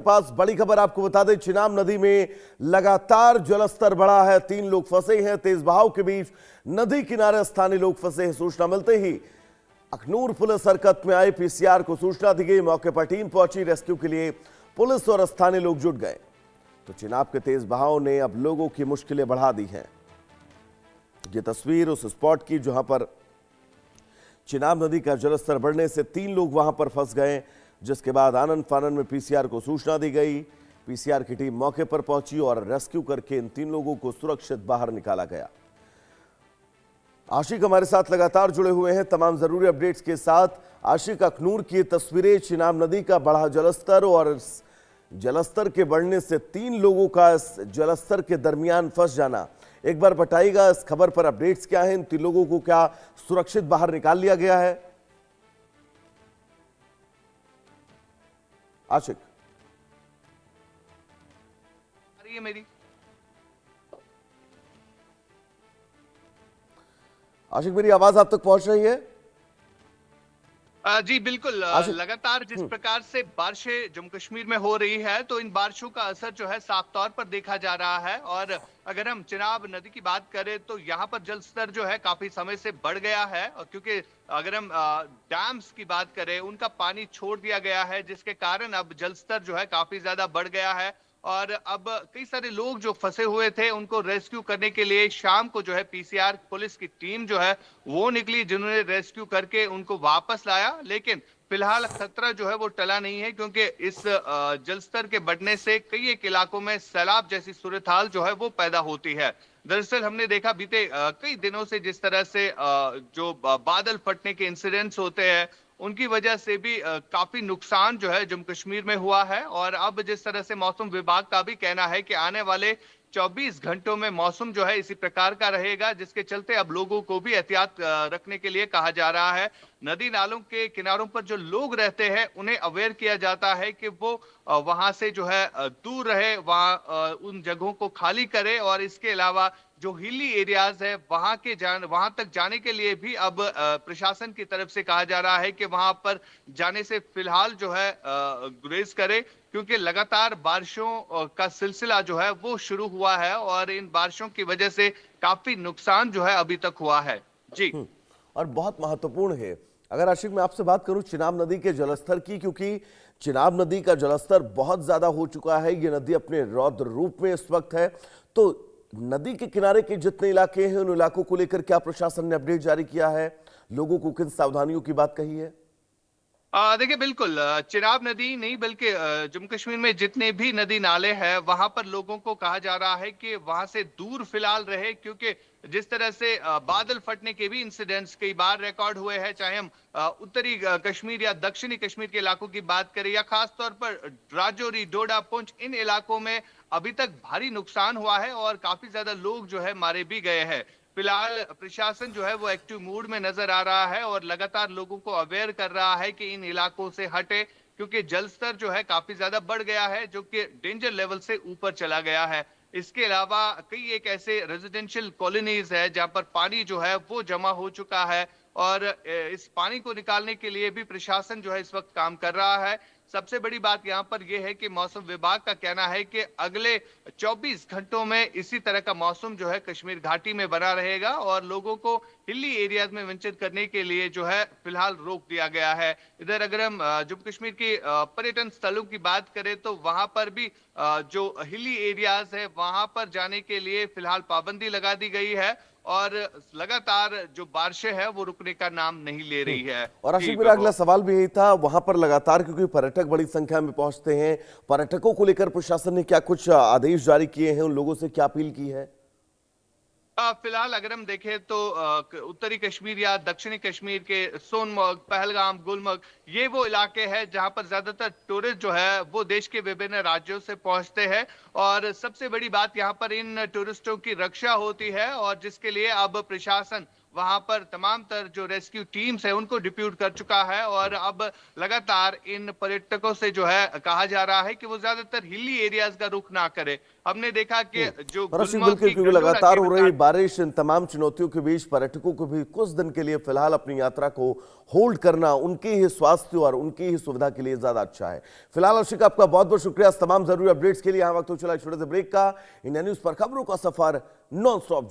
पास बड़ी खबर आपको बता दें, चिनाब नदी में लगातार जलस्तर बढ़ा है। 3 लोग फंसे हैं तेज बहाव के बीच। नदी किनारे स्थानीय लोग फंसे हैं। सूचना मिलते ही अखनूर पुलिस हरकत में आई। पीसीआर को सूचना दी गई। मौके पर टीम पहुंची। रेस्क्यू के लिए पुलिस और स्थानीय लोग जुट गए। तो चिनाब के तेज बहाव ने अब लोगों की मुश्किलें बढ़ा दी हैं। ये तस्वीर उस स्पॉट की जहां पर चिनाब नदी का जलस्तर बढ़ने से 3 लोग वहां पर फंस गए, जिसके बाद आनन फानन में पीसीआर को सूचना दी गई। पीसीआर की टीम मौके पर पहुंची और रेस्क्यू करके इन 3 लोगों को सुरक्षित बाहर निकाला गया। आशिक हमारे साथ लगातार जुड़े हुए हैं तमाम जरूरी अपडेट्स के साथ। आशिक, अखनूर की तस्वीरें, चिनाब नदी का बढ़ा जलस्तर और जलस्तर के बढ़ने से 3 लोगों का इस जलस्तर के दरमियान फंस जाना, एक बार बताइएगा इस खबर पर अपडेट्स क्या हैं? इन 3 लोगों को क्या सुरक्षित बाहर निकाल लिया गया है? आशिक, आ रही है मेरी? आशिक, मेरी आवाज आप तक पहुंच रही है? जी बिल्कुल। लगातार जिस प्रकार से बारिशें जम्मू कश्मीर में हो रही है, तो इन बारिशों का असर जो है साफ तौर पर देखा जा रहा है। और अगर हम चिनाब नदी की बात करें तो यहाँ पर जल स्तर जो है काफी समय से बढ़ गया है। और क्योंकि अगर हम डैम्स की बात करें, उनका पानी छोड़ दिया गया है, जिसके कारण अब जल स्तर जो है काफी ज्यादा बढ़ गया है। और अब कई सारे लोग जो फंसे हुए थे उनको रेस्क्यू करने के लिए शाम को जो है पीसीआर पुलिस की टीम जो है वो निकली, जिन्होंने रेस्क्यू करके उनको वापस लाया। लेकिन फिलहाल खतरा जो है वो टला नहीं है, क्योंकि इस जलस्तर के बढ़ने से कई एक इलाकों में सैलाब जैसी सूरत हाल जो है वो पैदा होती है। दरअसल हमने देखा बीते कई दिनों से जिस तरह से जो बादल फटने के इंसिडेंट्स होते हैं, उनकी वजह से भी काफी नुकसान जो है जम्मू कश्मीर में हुआ है। और अब जिस तरह से मौसम विभाग का भी कहना है कि आने वाले 24 घंटों में मौसम जो है इसी प्रकार का रहेगा, जिसके चलते अब लोगों को भी एहतियात रखने के लिए कहा जा रहा है। नदी नालों के किनारों पर जो लोग रहते हैं उन्हें अवेयर किया जाता है कि वो वहां से जो है दूर रहे, वहां उन जगहों को खाली करे। और इसके अलावा जो हिली एरियाज है वहां तक जाने के लिए भी अब प्रशासन की तरफ से कहा जा रहा है कि वहां पर जाने से फिलहाल जो है गुरेज करे, क्योंकि लगातार बारिशों का सिलसिला जो है वो शुरू हुआ है और इन बारिशों की वजह से काफी नुकसान जो है अभी तक हुआ है। जी। और बहुत महत्वपूर्ण है, अगर आशिक मैं आपसे बात करूं चिनाब नदी के जलस्तर की, क्योंकि चिनाब नदी का जलस्तर बहुत ज्यादा हो चुका है। ये नदी अपने रौद्र रूप में इस वक्त है। तो नदी के किनारे के जितने इलाके हैं उन इलाकों को लेकर क्या प्रशासन ने अपडेट जारी किया है? लोगों को किन सावधानियों की बात कही है? देखिए बिल्कुल, चिनाब नदी नहीं बल्कि जम्मू कश्मीर में जितने भी नदी नाले हैं वहां पर लोगों को कहा जा रहा है कि वहां से दूर फिलहाल रहे, क्योंकि जिस तरह से बादल फटने के भी इंसिडेंट्स कई बार रिकॉर्ड हुए हैं, चाहे हम उत्तरी कश्मीर या दक्षिणी कश्मीर के इलाकों की बात करें या खास तौर पर राजौरी, डोडा, पुंछ, इन इलाकों में अभी तक भारी नुकसान हुआ है और काफी ज्यादा लोग जो है मारे भी गए हैं। फिलहाल प्रशासन जो है वो एक्टिव मूड में नजर आ रहा है और लगातार लोगों को अवेयर कर रहा है कि इन इलाकों से हटे, क्योंकि जलस्तर जो है काफी ज्यादा बढ़ गया है, जो कि डेंजर लेवल से ऊपर चला गया है। इसके अलावा कई एक ऐसे रेजिडेंशियल कॉलोनीज है जहां पर पानी जो है वो जमा हो चुका है और इस पानी को निकालने के लिए भी प्रशासन जो है इस वक्त काम कर रहा है। सबसे बड़ी बात यहाँ पर यह है कि मौसम विभाग का कहना है कि अगले 24 घंटों में इसी तरह का मौसम जो है कश्मीर घाटी में बना रहेगा और लोगों को हिली एरियाज में वेंचर करने के लिए जो है फिलहाल रोक दिया गया है। इधर अगर हम जम्मू कश्मीर के पर्यटन स्थलों की बात करें तो वहां पर भी जो हिली एरियाज है वहां पर जाने के लिए फिलहाल पाबंदी लगा दी गई है और लगातार जो बारिशें है वो रुकने का नाम नहीं ले रही है। और आशिक, मेरा अगला सवाल भी यही था, वहां पर लगातार क्योंकि पर्यटक बड़ी संख्या में पहुंचते हैं, पर्यटकों को लेकर प्रशासन ने क्या कुछ आदेश जारी किए हैं? उन लोगों से क्या अपील की है? फिलहाल अगर हम देखें तो उत्तरी कश्मीर या दक्षिणी कश्मीर के सोनमर्ग, पहलगाम, गुलमर्ग, ये वो इलाके हैं जहां पर ज्यादातर टूरिस्ट जो है वो देश के विभिन्न राज्यों से पहुंचते हैं और सबसे बड़ी बात यहां पर इन टूरिस्टों की रक्षा होती है और जिसके लिए अब प्रशासन वहां पर तमाम तर जो रेस्क्यू टीम्स है उनको डिप्यूट कर चुका है और अब लगातार इन पर्यटकों से जो है कहा जा रहा है कि वो ज्यादातर हिली एरियाज का रुख ना करे। हमने देखा कि जो रशीद, गुलमर्ग बिल्कुल, की क्योंकि गंडोला लगातार केव हो रही बारिश, इन तमाम चुनौतियों के बीच पर्यटकों को भी कुछ दिन के लिए फिलहाल अपनी यात्रा को होल्ड करना उनके ही स्वास्थ्य और उनकी ही सुविधा के लिए ज्यादा अच्छा है। फिलहाल अर्शिका, आपका बहुत बहुत शुक्रिया तमाम जरूरी अपडेट्स के लिए। यहाँ वक्त हो चला छोटे से ब्रेक का। इंडिया न्यूज पर खबरों का सफर नॉन स्टॉप।